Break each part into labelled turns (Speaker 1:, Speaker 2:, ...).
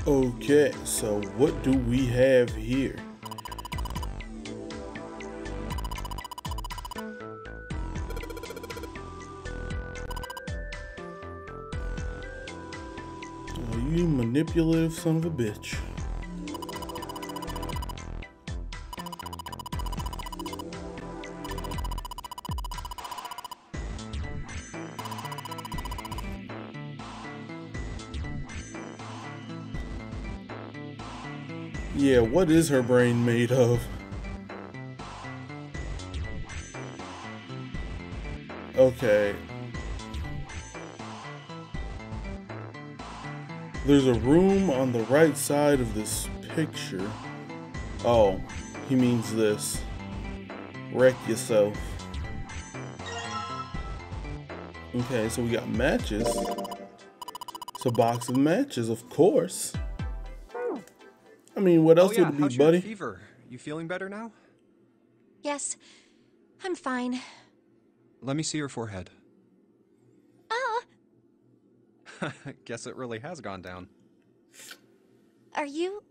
Speaker 1: Okay, so what do we have here? Oh, you manipulative son of a bitch. Yeah, what is her brain made of? Okay. There's a room on the right side of this picture. Oh, he means this. Wreck yourself. Okay, so we got matches. It's a box of matches, of course. I mean, what else would it be,
Speaker 2: how's
Speaker 1: buddy?
Speaker 2: Your fever? You feeling better now?
Speaker 3: Yes, I'm fine.
Speaker 2: Let me see your forehead.
Speaker 3: Ah!
Speaker 2: Guess it really has gone down.
Speaker 3: Are you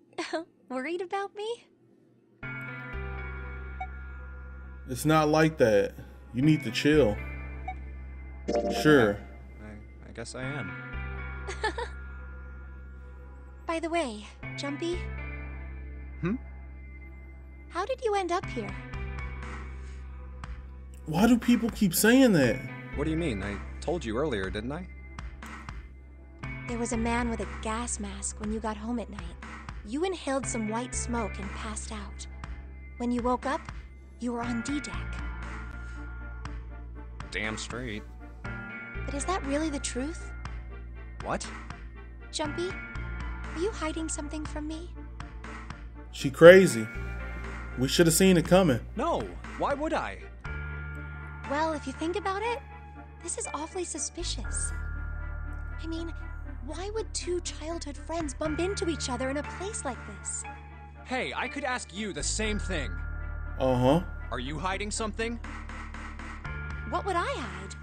Speaker 3: worried about me?
Speaker 1: It's not like that. You need to chill. Sure.
Speaker 2: I guess I am.
Speaker 3: By the way, Jumpy? How did you end up here?
Speaker 1: Why do people keep saying that?
Speaker 2: What do you mean? I told you earlier, didn't I?
Speaker 3: There was a man with a gas mask when you got home at night. You inhaled some white smoke and passed out. When you woke up, you were on D deck.
Speaker 2: Damn straight.
Speaker 3: But is that really the truth?
Speaker 2: What?
Speaker 3: Jumpy, are you hiding something from me?
Speaker 1: She crazy. We should have seen it coming.
Speaker 2: No, why would I?
Speaker 3: Well, if you think about it, this is awfully suspicious. I mean, why would two childhood friends bump into each other in a place like this?
Speaker 2: Hey, I could ask you the same thing.
Speaker 1: Uh-huh.
Speaker 2: Are you hiding something?
Speaker 3: What would I hide?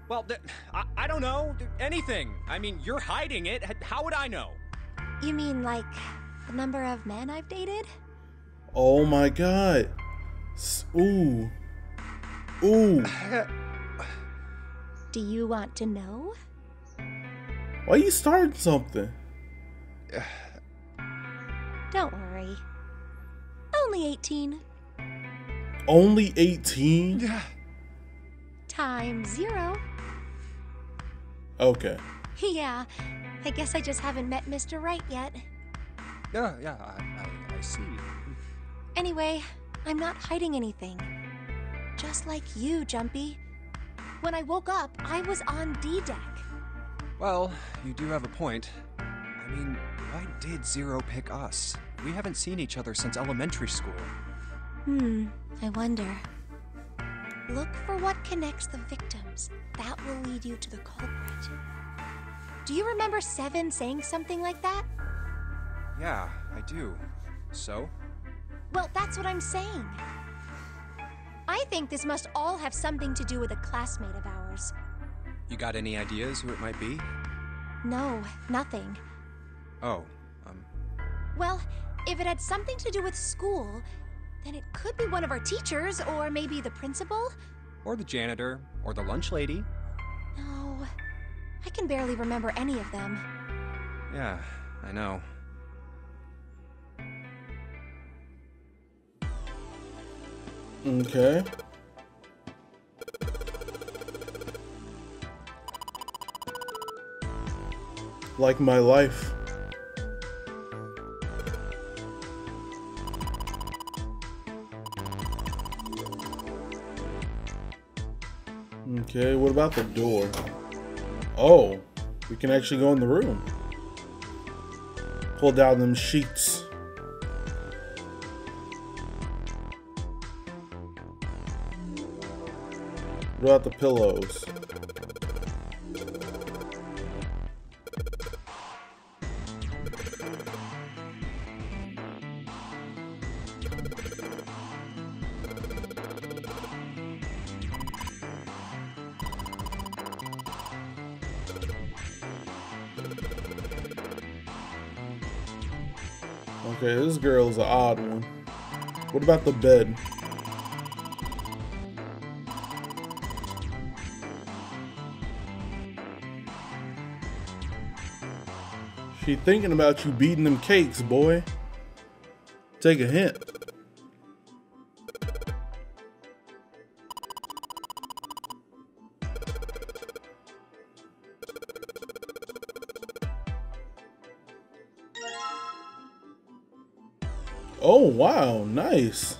Speaker 2: Well, I don't know. Anything. I mean, you're hiding it. How would I know?
Speaker 3: You mean like the number of men I've dated?
Speaker 1: Oh my god. Ooh. Ooh.
Speaker 3: Do you want to know?
Speaker 1: Why you starting something?
Speaker 3: Don't worry. Only 18.
Speaker 1: Only 18?
Speaker 3: Times 0.
Speaker 1: Okay.
Speaker 3: Yeah, I guess I just haven't met Mr. Right yet.
Speaker 2: Yeah, I see.
Speaker 3: Anyway, I'm not hiding anything. Just like you, Jumpy. When I woke up, I was on D deck.
Speaker 2: Well, you do have a point. I mean, why did Zero pick us? We haven't seen each other since elementary school.
Speaker 3: I wonder. Look for what connects the victims. That will lead you to the culprit. Do you remember Seven saying something like that?
Speaker 2: Yeah, I do. So?
Speaker 3: Well, that's what I'm saying. I think this must all have something to do with a classmate of ours.
Speaker 2: You got any ideas who it might be?
Speaker 3: No, nothing.
Speaker 2: Oh,
Speaker 3: Well, if it had something to do with school, then it could be one of our teachers, or maybe the principal.
Speaker 2: or the janitor, or the lunch lady.
Speaker 3: No, I can barely remember any of them.
Speaker 2: Yeah, I know.
Speaker 1: Okay. Like my life. Okay, what about the door? Oh, we can actually go in the room. Pull down them sheets. What about the pillows? Okay, this girl's an odd one. What about the bed? She thinking about you beating them cakes, boy. Take a hint. Oh, wow, nice.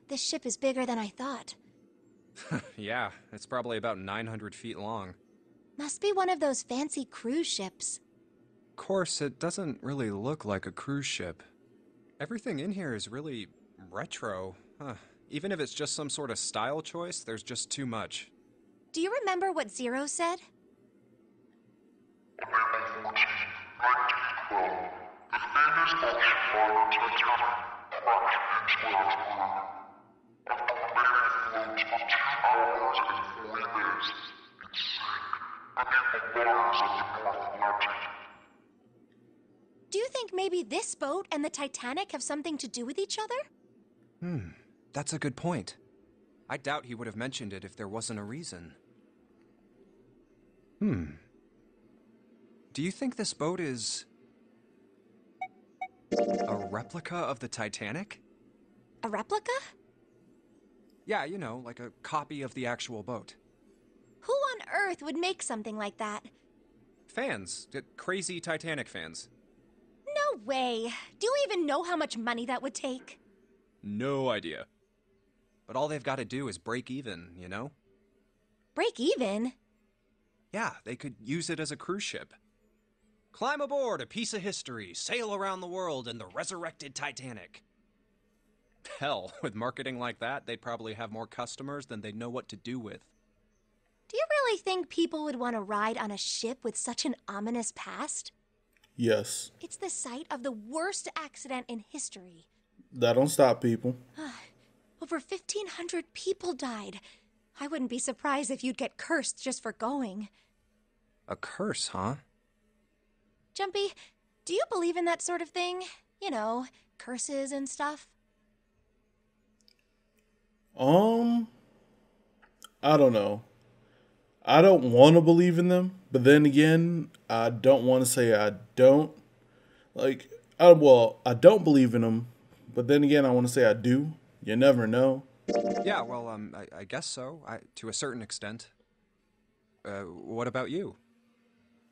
Speaker 3: This ship is bigger than I thought.
Speaker 2: Yeah, it's probably about 900 feet long.
Speaker 3: Must be one of those fancy cruise ships.
Speaker 2: Of course, it doesn't really look like a cruise ship. Everything in here is really retro. Even if it's just some sort of style choice, there's just too much.
Speaker 3: Do you remember what Zero said?
Speaker 4: On April 14, 1912, the famous ocean liner Titanic crashed into Earth's moon. After remaining afloat for 2 hours and 40 minutes, it sank beneath the waters of the North Atlantic.
Speaker 3: Do you think maybe this boat and the Titanic have something to do with each other?
Speaker 2: That's a good point. I doubt he would have mentioned it if there wasn't a reason. Do you think this boat is a replica of the Titanic?
Speaker 3: A replica?
Speaker 2: Yeah, you know, like a copy of the actual boat.
Speaker 3: Who on earth would make something like that?
Speaker 2: Fans. Crazy Titanic fans.
Speaker 3: No way. Do you even know how much money that would take?
Speaker 2: No idea. But all they've got to do is break even, you know?
Speaker 3: Break even?
Speaker 2: Yeah, they could use it as a cruise ship. Climb aboard a piece of history, sail around the world in the resurrected Titanic. Hell, with marketing like that, they'd probably have more customers than they'd know what to do with.
Speaker 3: Do you really think people would want to ride on a ship with such an ominous past?
Speaker 1: Yes.
Speaker 3: It's the site of the worst accident in history.
Speaker 1: That don't stop people.
Speaker 3: Over 1,500 people died. I wouldn't be surprised if you'd get cursed just for going.
Speaker 2: A curse, huh?
Speaker 3: Jumpy, do you believe in that sort of thing? You know, curses and stuff?
Speaker 1: I don't know. I don't want to believe in them, but then again, I don't want to say I don't. Like, I don't believe in them, but then again, I want to say I do. You never know.
Speaker 2: Yeah, well, I guess so, to a certain extent. What about you?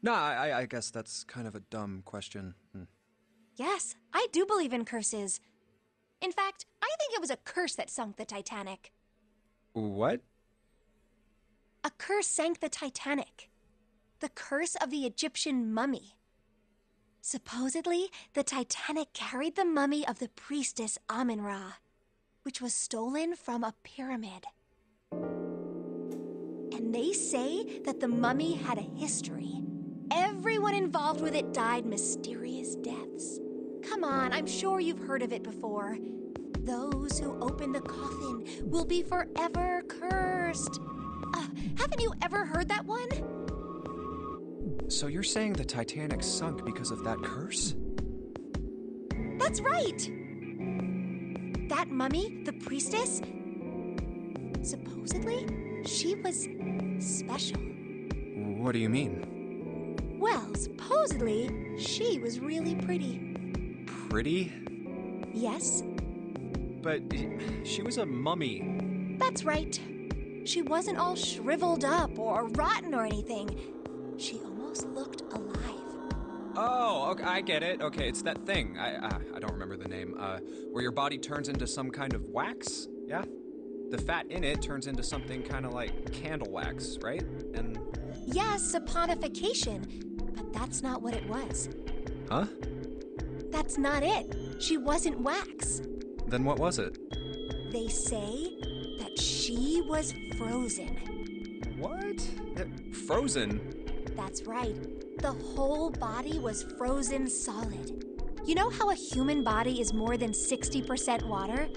Speaker 2: Nah, I guess that's kind of a dumb question.
Speaker 3: Yes, I do believe in curses. In fact, I think it was a curse that sunk the Titanic.
Speaker 2: What?
Speaker 3: A curse sank the Titanic. The curse of the Egyptian mummy. Supposedly, the Titanic carried the mummy of the priestess Amun-Ra, which was stolen from a pyramid. And they say that the mummy had a history. Everyone involved with it died mysterious deaths. Come on, I'm sure you've heard of it before. Those who open the coffin will be forever cursed. Haven't you ever heard that one?
Speaker 2: So you're saying the Titanic sunk because of that curse?
Speaker 3: That's right! That mummy, the priestess, supposedly, she was special.
Speaker 2: What do you mean?
Speaker 3: Well, supposedly, she was really pretty.
Speaker 2: Pretty?
Speaker 3: Yes.
Speaker 2: But she was a mummy.
Speaker 3: That's right. She wasn't all shriveled up or rotten or anything. She almost looked alive.
Speaker 2: Oh, okay, I get it. Okay, it's that thing. I don't remember the name. Where your body turns into some kind of wax? Yeah? The fat in it turns into something kind of like candle wax, right? And...
Speaker 3: Yes, saponification. But that's not what it was.
Speaker 2: Huh?
Speaker 3: That's not it. She wasn't wax.
Speaker 2: Then what was it?
Speaker 3: They say that she was frozen.
Speaker 2: What? Frozen?
Speaker 3: That's right. The whole body was frozen solid. You know how a human body is more than 60% water?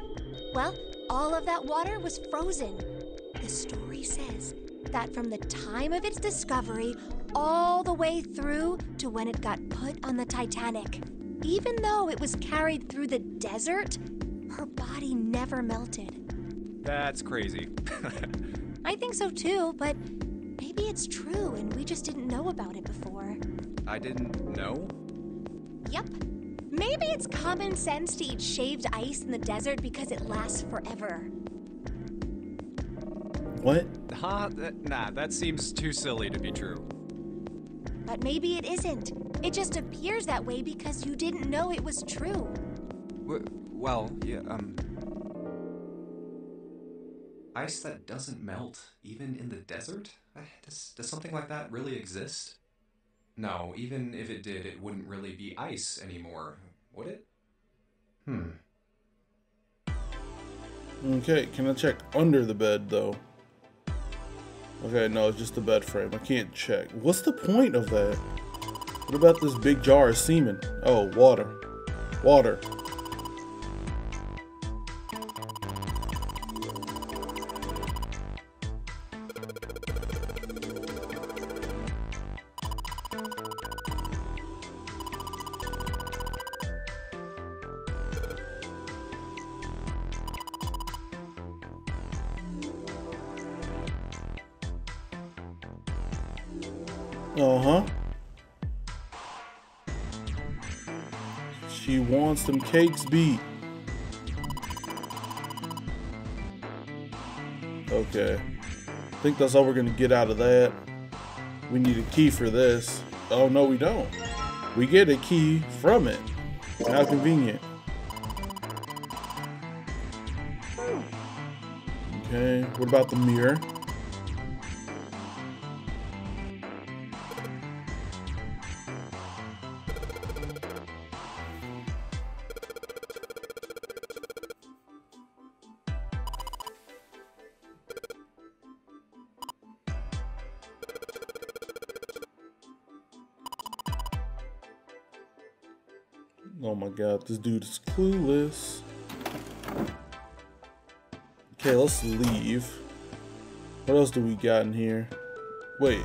Speaker 3: Well, all of that water was frozen. The story says that from the time of its discovery all the way through to when it got put on the Titanic, even though it was carried through the desert, her body never melted.
Speaker 2: That's crazy.
Speaker 3: I think so too, but maybe it's true and we just didn't know about it before.
Speaker 2: I didn't know?
Speaker 3: Yep. Maybe it's common sense to eat shaved ice in the desert because it lasts forever.
Speaker 1: What?
Speaker 2: Huh? Nah, that seems too silly to be true.
Speaker 3: But maybe it isn't. It just appears that way because you didn't know it was true.
Speaker 2: Well, yeah, ice that doesn't melt, even in the desert? Does something like that really exist? No, even if it did, it wouldn't really be ice anymore, would it?
Speaker 1: Okay, can I check under the bed, though? Okay, no, it's just the bed frame. I can't check. What's the point of that? What about this big jar of semen? Oh, water. Water. Uh-huh. She wants them cakes beat. Okay. I think that's all we're gonna get out of that. We need a key for this. Oh, no, we don't. We get a key from it. How convenient. Okay, what about the mirror? Oh my god, this dude is clueless. Okay, let's leave. What else do we got in here? Wait.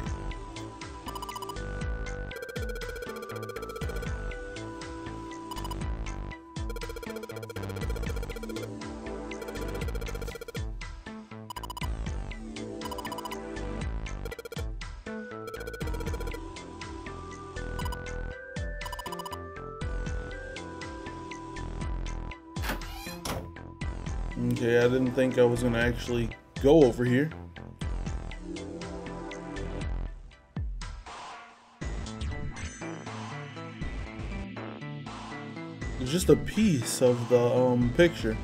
Speaker 1: Okay, I didn't think I was gonna actually go over here. It's just a piece of the picture.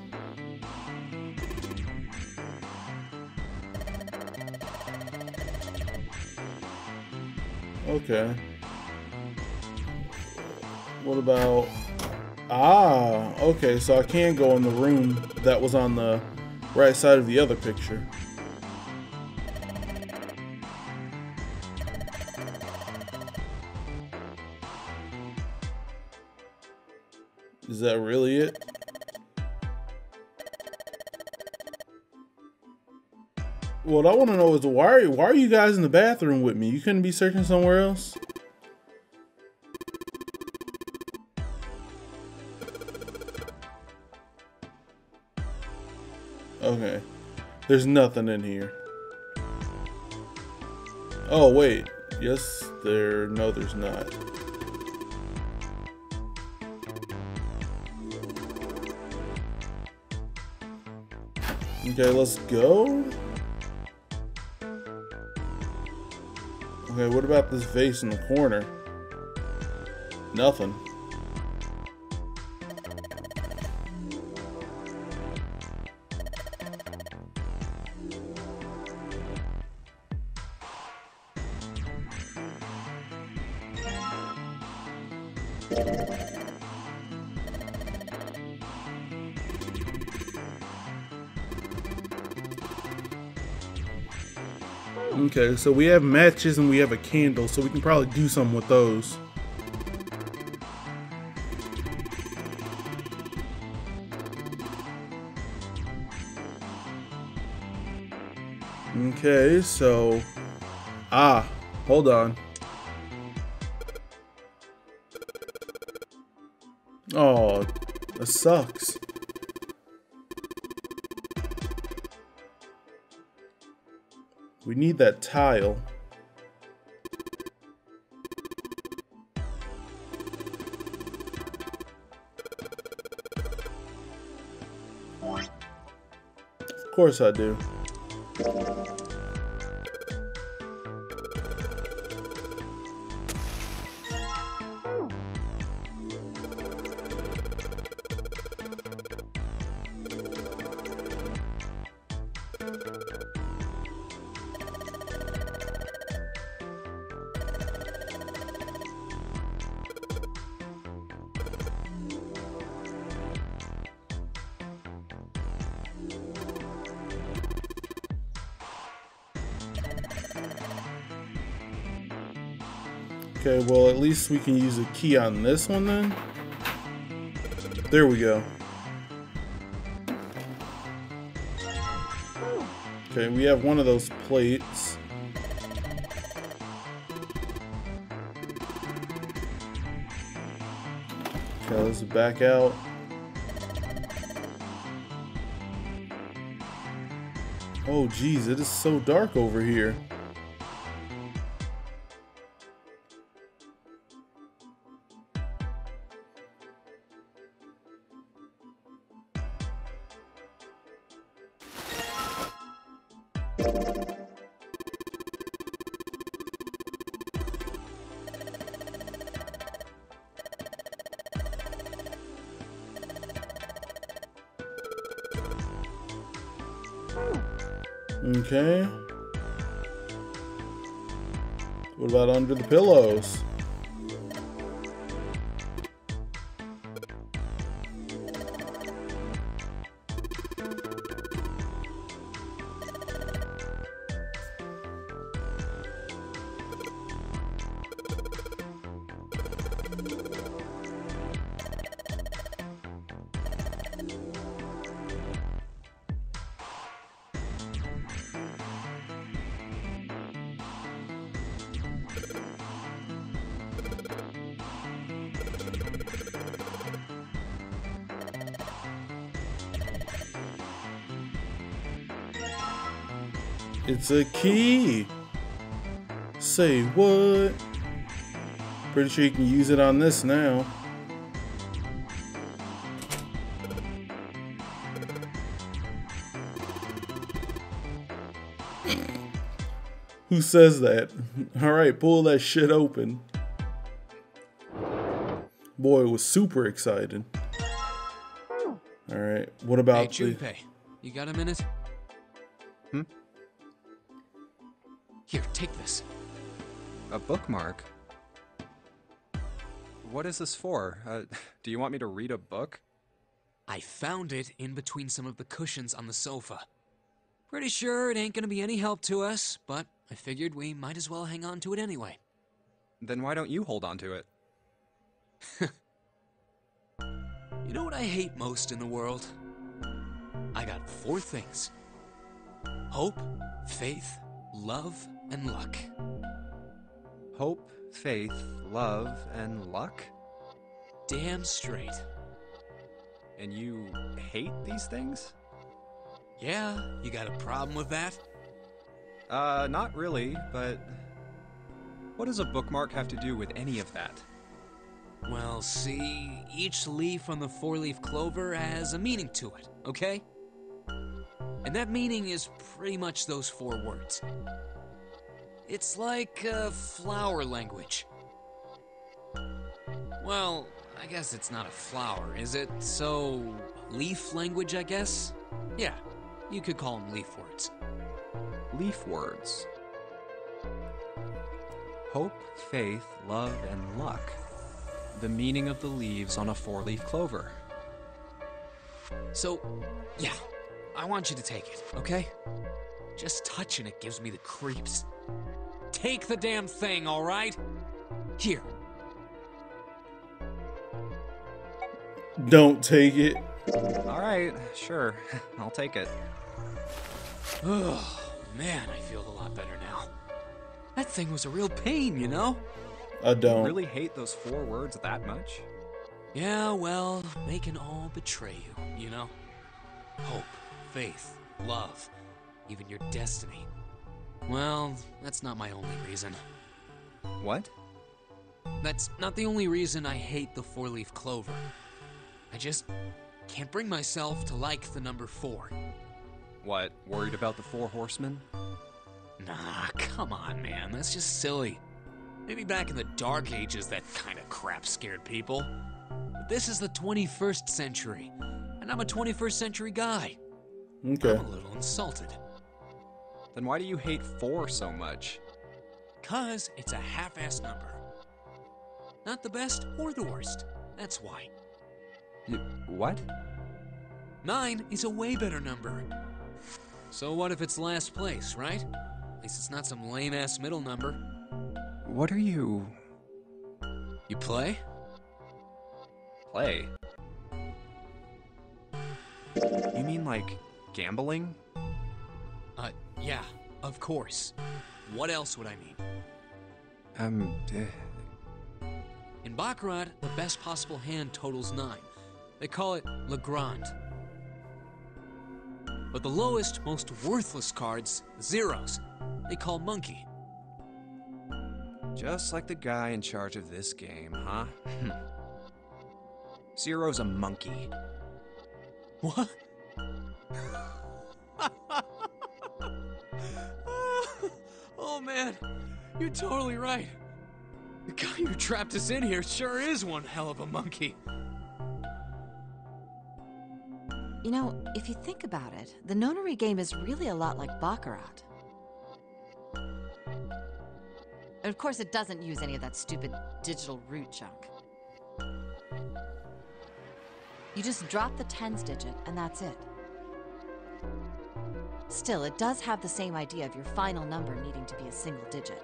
Speaker 1: Okay. What about... Ah, okay, so I can go in the room that was on the right side of the other picture. Is that really it? What I want to know is why are you guys in the bathroom with me? You couldn't be searching somewhere else? Okay. There's nothing in here. Oh, wait. Yes, there... No, there's not. Okay, let's go. Okay, what about this vase in the corner? Nothing. Okay, so we have matches and we have a candle, so we can probably do something with those. Okay, so... hold on. Oh, that sucks. We need that tile. Of course I do. Okay, well, at least we can use a key on this one then. There we go. Okay, we have one of those plates. Okay, let's back out. Oh, geez, it is so dark over here. Okay. What about under the pillows? It's a key. Say what? Pretty sure you can use it on this now. Who says that? Alright, pull that shit open. Boy, it was super excited. Alright, what about
Speaker 5: Hey, Junpei, you got a minute? Here, take this.
Speaker 2: A bookmark? What is this for? Do you want me to read a book?
Speaker 5: I found it in between some of the cushions on the sofa. Pretty sure it ain't gonna be any help to us, but I figured we might as well hang on to it anyway.
Speaker 2: Then why don't you hold on to it?
Speaker 5: You know what I hate most in the world? I got 4 things. Hope, faith, love, and luck.
Speaker 2: Hope, faith, love, and luck?
Speaker 5: Damn straight.
Speaker 2: And you hate these things?
Speaker 5: Yeah, you got a problem with that?
Speaker 2: Not really, but what does a bookmark have to do with any of that?
Speaker 5: Well, see, each leaf on the 4-leaf clover has a meaning to it, okay? And that meaning is pretty much those 4 words. It's like flower language. Well, I guess it's not a flower, is it? So, leaf language, I guess? Yeah, you could call them leaf words.
Speaker 2: Leaf words. Hope, faith, love, and luck. The meaning of the leaves on a 4-leaf clover.
Speaker 5: So, yeah, I want you to take it, okay? Just touching it gives me the creeps. Take the damn thing, all right? Here.
Speaker 1: Don't take it.
Speaker 2: Alright, sure. I'll take it.
Speaker 5: Man, I feel a lot better now. That thing was a real pain, you know?
Speaker 1: I
Speaker 2: You
Speaker 1: don't.
Speaker 2: really hate those 4 words that much?
Speaker 5: Yeah, well, they can all betray you, you know? Hope, faith, love, even your destiny. Well, that's not my only reason.
Speaker 2: What?
Speaker 5: That's not the only reason I hate the 4-leaf clover. I just can't bring myself to like the number 4.
Speaker 2: What, worried about the 4 horsemen?
Speaker 5: Nah, come on, man. That's just silly. Maybe back in the Dark Ages, that kind of crap scared people. But this is the 21st century, and I'm a 21st century guy.
Speaker 1: Okay.
Speaker 5: I'm a little insulted.
Speaker 2: Then why do you hate 4 so much?
Speaker 5: 'Cause it's a half-ass number. Not the best or the worst. That's why.
Speaker 2: What?
Speaker 5: 9 is a way better number. So what if it's last place, right? At least it's not some lame-ass middle number.
Speaker 2: What are you...
Speaker 5: You play?
Speaker 2: play? You mean like gambling?
Speaker 5: Yeah, of course. What else would I mean? In Baccarat, the best possible hand totals 9. They call it Le Grand. But the lowest, most worthless cards, the zeros, they call Monkey.
Speaker 2: Just like the guy in charge of this game, huh? Zero's a monkey.
Speaker 5: What? Oh man, you're totally right. The guy who trapped us in here sure is one hell of a monkey.
Speaker 6: You know, if you think about it, the Nonary game is really a lot like Baccarat. And of course, it doesn't use any of that stupid digital root junk. You just drop the tens digit, and that's it. Still, it does have the same idea of your final number needing to be a single digit.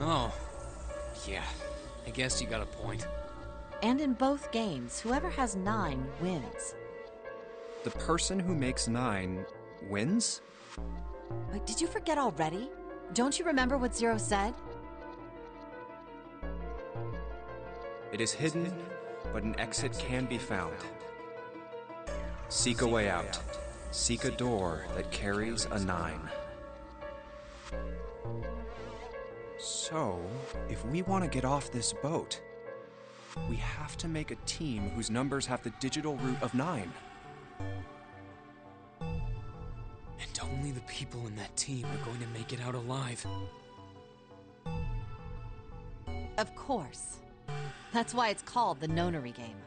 Speaker 5: Oh, yeah, I guess you got a point.
Speaker 6: And in both games, whoever has 9 wins.
Speaker 2: The person who makes 9 wins?
Speaker 6: Wait, did you forget already? Don't you remember what Zero said?
Speaker 2: It is hidden, but an exit can be found. Seek a way out. Seek a door that carries a 9. So, if we want to get off this boat, we have to make a team whose numbers have the digital root of 9.
Speaker 5: And only the people in that team are going to make it out alive.
Speaker 6: Of course. That's why it's called the Nonary Game.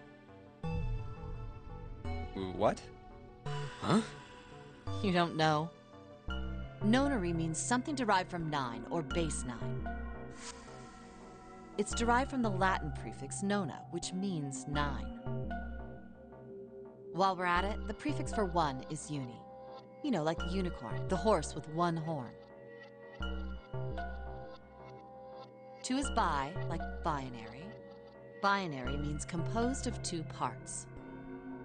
Speaker 2: What?
Speaker 5: Huh?
Speaker 6: You don't know? Nonary means something derived from 9, or base 9. It's derived from the Latin prefix nona, which means 9. While we're at it, the prefix for 1 is uni. You know, like the unicorn, the horse with 1 horn. 2 is bi, like binary. Binary means composed of 2 parts.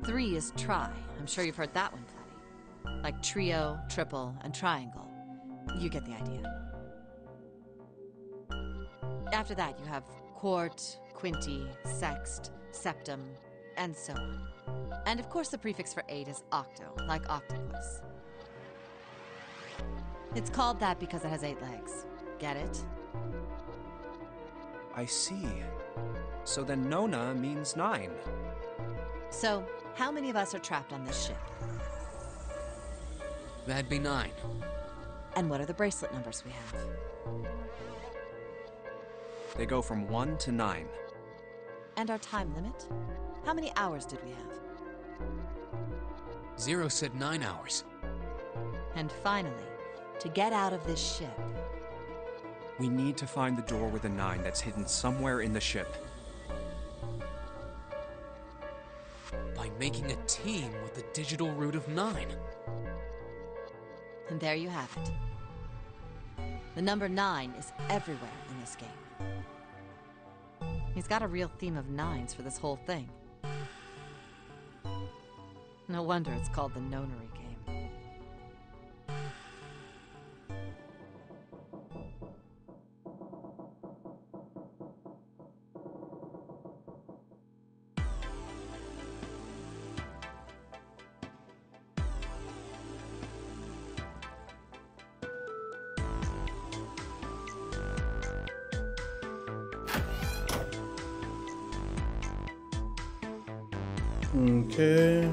Speaker 6: 3 is tri. I'm sure you've heard that one plenty. Like trio, triple, and triangle. You get the idea. After that, you have quart, quinti, sext, septum, and so on. And of course, the prefix for 8 is octo, like octopus. It's called that because it has 8 legs. Get it?
Speaker 2: I see. So then Nona means 9.
Speaker 6: So, how many of us are trapped on this ship?
Speaker 5: That'd be 9.
Speaker 6: And what are the bracelet numbers we have?
Speaker 2: They go from 1 to 9.
Speaker 6: And our time limit? How many hours did we have?
Speaker 5: Zero said 9 hours.
Speaker 6: And finally, to get out of this ship,
Speaker 2: We need to find the door with a 9 that's hidden somewhere in the ship.
Speaker 5: By making a team with the digital root of 9.
Speaker 6: and there you have it. The number 9 is everywhere in this game. He's got a real theme of 9s for this whole thing. No wonder it's called the Nonary Game.
Speaker 1: Okay.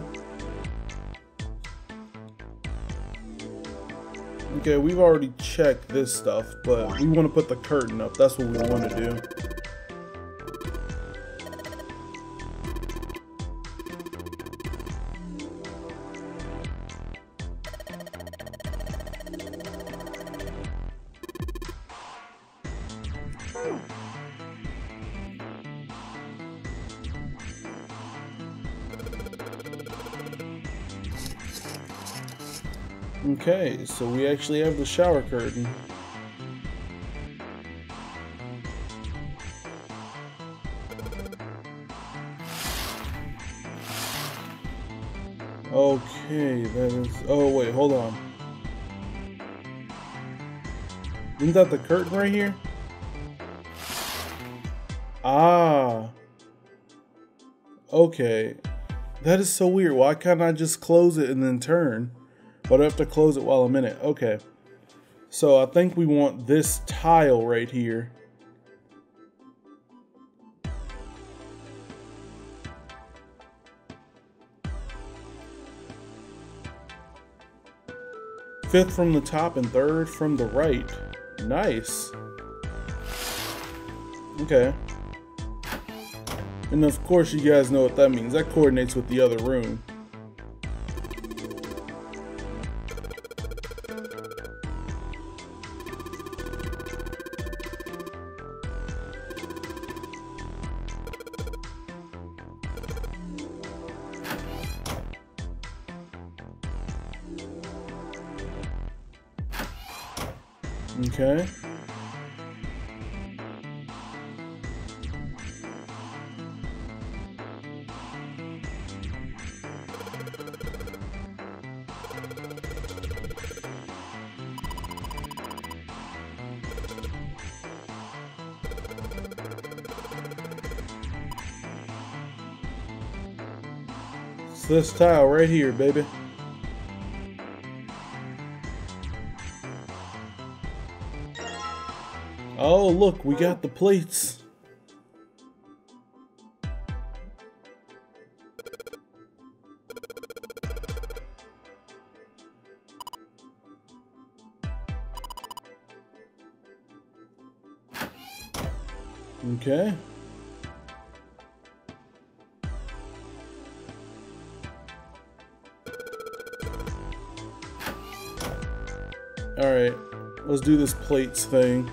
Speaker 1: Okay, we've already checked this stuff, but we want to put the curtain up. That's what we want to do. Okay, so we actually have the shower curtain. Okay, that is... Oh, wait, hold on. Isn't that the curtain right here? Ah. Okay. That is so weird. Why can't I just close it and then turn? But I have to close it while I'm in it. Okay. So I think we want this tile right here. Fifth from the top and third from the right. Nice. Okay. And of course you guys know what that means. That coordinates with the other room. Okay. It's this tile right here, baby. Oh, look, we got the plates. Okay. All right, let's do this plates thing.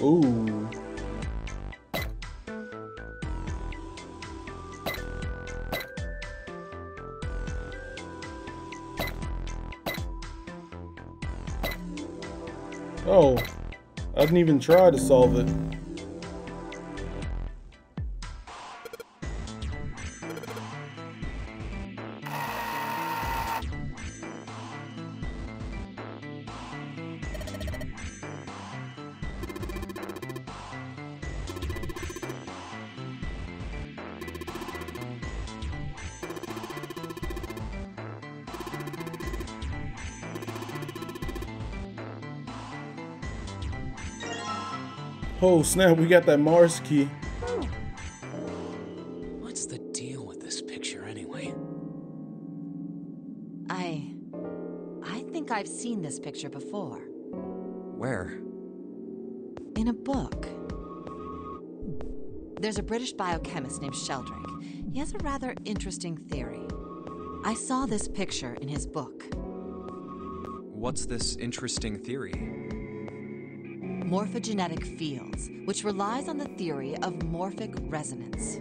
Speaker 1: Ooh. Oh, I didn't even try to solve it. Oh snap, we got that Mars key.
Speaker 5: What's the deal with this picture anyway?
Speaker 6: I think I've seen this picture before.
Speaker 2: Where?
Speaker 6: In a book. There's a British biochemist named Sheldrake. He has a rather interesting theory. I saw this picture in his book.
Speaker 2: What's this interesting theory?
Speaker 6: Morphogenetic fields, which relies on the theory of morphic resonance.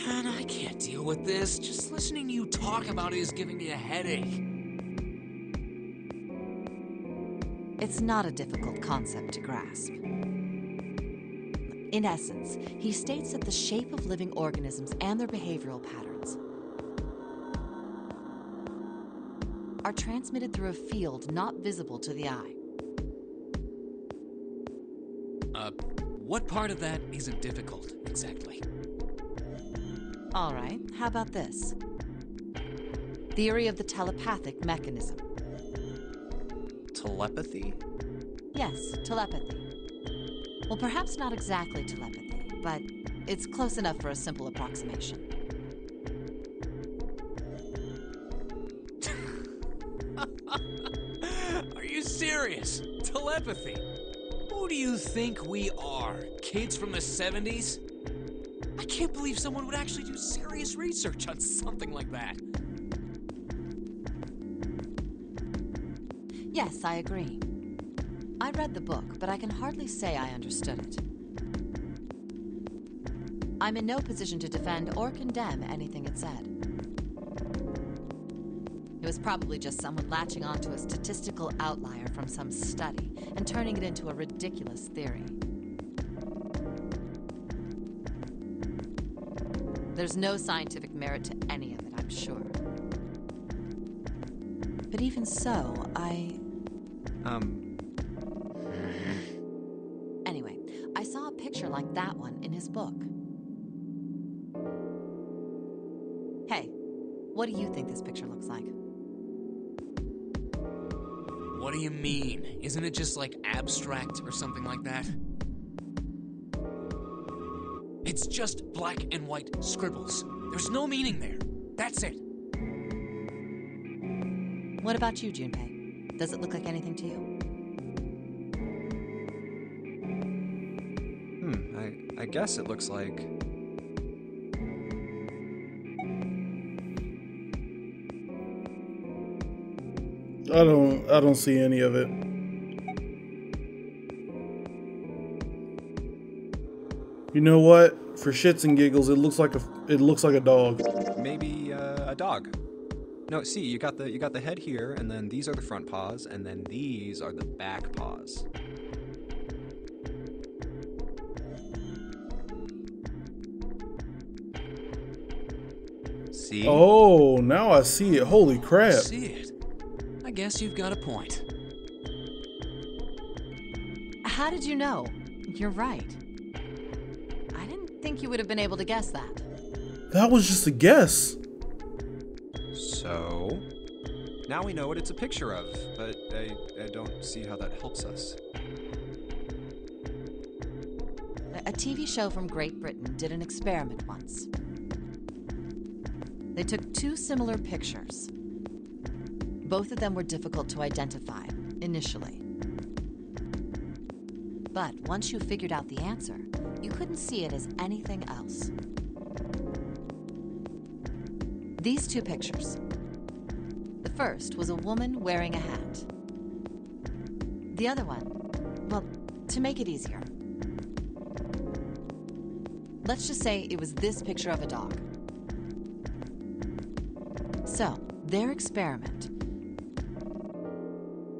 Speaker 5: Man, I can't deal with this. Just listening to you talk about it is giving me a headache.
Speaker 6: It's not a difficult concept to grasp. In essence, he states that the shape of living organisms and their behavioral patterns are transmitted through a field not visible to the eye.
Speaker 5: What part of that isn't difficult, exactly?
Speaker 6: All right, how about this? Theory of the telepathic mechanism.
Speaker 2: Telepathy?
Speaker 6: Yes, telepathy. Well, perhaps not exactly telepathy, but it's close enough for a simple approximation.
Speaker 5: Are you serious? Telepathy? Who do you think we are? Kids from the 70s? I can't believe someone would actually do serious research on something like that.
Speaker 6: Yes, I agree. I read the book, but I can hardly say I understood it. I'm in no position to defend or condemn anything it said. It was probably just someone latching onto a statistical outlier from some study and turning it into a ridiculous theory. There's no scientific merit to any of it, I'm sure. But even so, Anyway, I saw a picture like that one in his book. Hey, what do you think this picture looks like?
Speaker 5: What do you mean? Isn't it just like abstract or something like that? It's just black and white scribbles. There's no meaning there. That's it.
Speaker 6: What about you, Junpei? Does it look like anything to you?
Speaker 2: I guess it looks like...
Speaker 1: I don't see any of it. You know what? For shits and giggles, it looks like a dog.
Speaker 2: Maybe a dog. No, see, you got the head here, and then these are the front paws, and then these are the back paws. See?
Speaker 1: Oh, now I see it. Holy crap.
Speaker 5: See it. I guess you've got a point.
Speaker 6: How did you know? You're right. I didn't think you would have been able to guess that.
Speaker 1: That was just a guess.
Speaker 2: So, now we know what it's a picture of, but I don't see how that helps us.
Speaker 6: A TV show from Great Britain did an experiment once. They took two similar pictures. Both of them were difficult to identify, initially. But once you figured out the answer, you couldn't see it as anything else. These two pictures. The first was a woman wearing a hat. The other one, well, to make it easier, let's just say it was this picture of a dog. So, their experiment.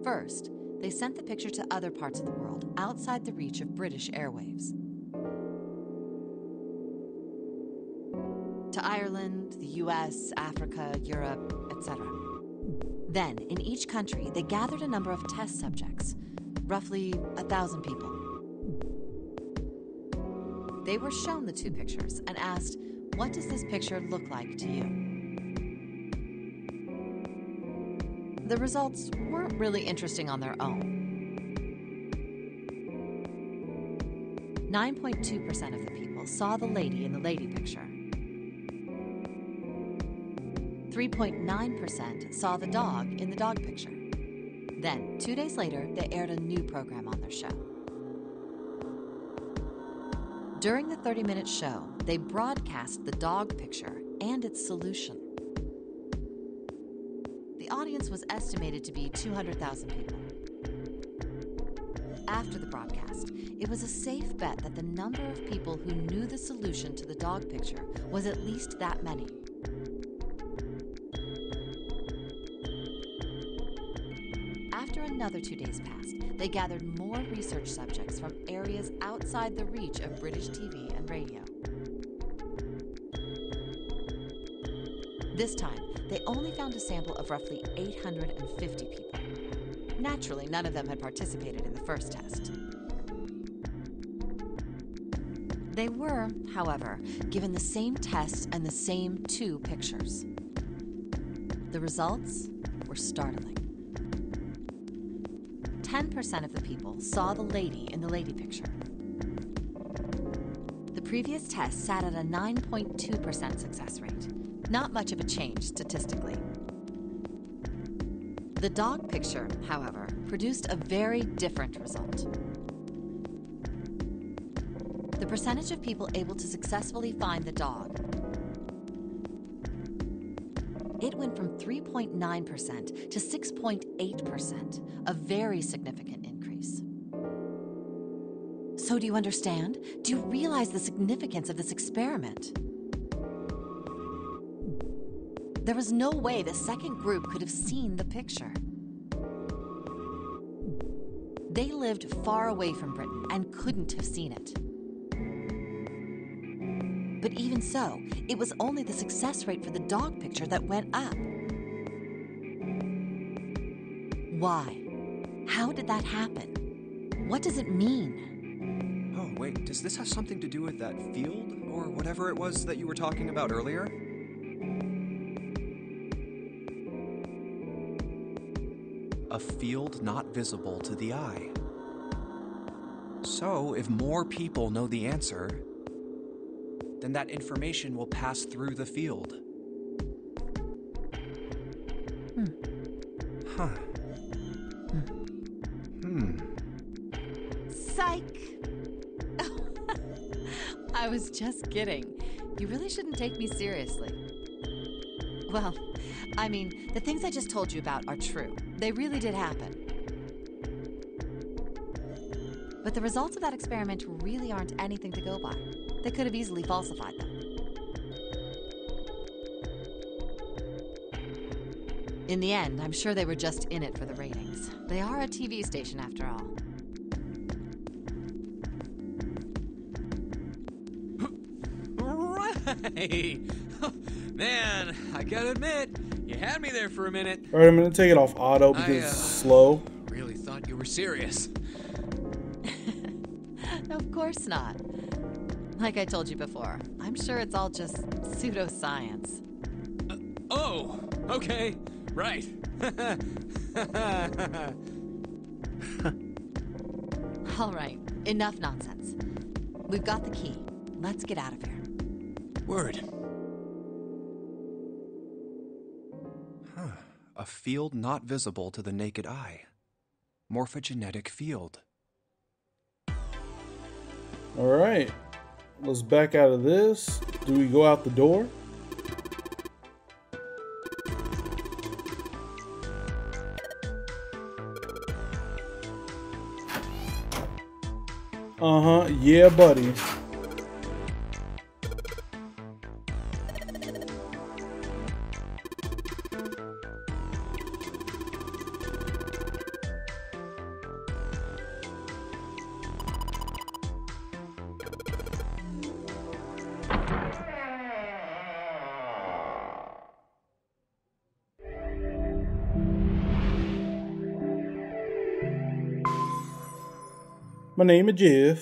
Speaker 6: First, they sent the picture to other parts of the world outside the reach of British airwaves. To Ireland, the US, Africa, Europe, etc. Then, in each country, they gathered a number of test subjects, roughly 1,000 people. They were shown the two pictures and asked, what does this picture look like to you? The results weren't really interesting on their own. 9.2% of the people saw the lady in the lady picture. 3.9% saw the dog in the dog picture. Then, 2 days later, they aired a new program on their show. During the 30-minute show, they broadcast the dog picture and its solution. The audience was estimated to be 200,000 people. After the broadcast, it was a safe bet that the number of people who knew the solution to the dog picture was at least that many. After another 2 days passed, they gathered more research subjects from areas outside the reach of British TV and radio. This time, they only found a sample of roughly 850 people. Naturally, none of them had participated in the first test. They were, however, given the same test and the same 2 pictures. The results were startling. 10% of the people saw the lady in the lady picture. The previous test sat at a 9.2% success rate. Not much of a change statistically. The dog picture, however, produced a very different result. The percentage of people able to successfully find the dog, it went from 3.9% to 6.8%, a very significant increase. So do you understand? Do you realize the significance of this experiment? There was no way the second group could have seen the picture. They lived far away from Britain and couldn't have seen it. But even so, it was only the success rate for the dog picture that went up. Why? How did that happen? What does it mean?
Speaker 2: Oh, wait, does this have something to do with that field? Or whatever it was that you were talking about earlier? A field not visible to the eye. So, if more people know the answer, then that information will pass through the field. Huh.
Speaker 6: Psych! I was just kidding. You really shouldn't take me seriously. Well, I mean, the things I just told you about are true. They really did happen. But the results of that experiment really aren't anything to go by. They could have easily falsified them. In the end, I'm sure they were just in it for the ratings. They are a TV station after all.
Speaker 5: Right! Man, I gotta admit, you had me there for a minute.
Speaker 1: All right, I'm gonna take it off auto because it's slow.
Speaker 5: Really thought you were serious.
Speaker 6: Of course not. Like I told you before, I'm sure it's all just pseudoscience.
Speaker 5: Oh, okay, right.
Speaker 6: All right, enough nonsense. We've got the key. Let's get out of here.
Speaker 5: Word.
Speaker 2: A field not visible to the naked eye. Morphogenetic field.
Speaker 1: All right, let's back out of this. Do we go out the door? Yeah, buddy. My name is Jeff.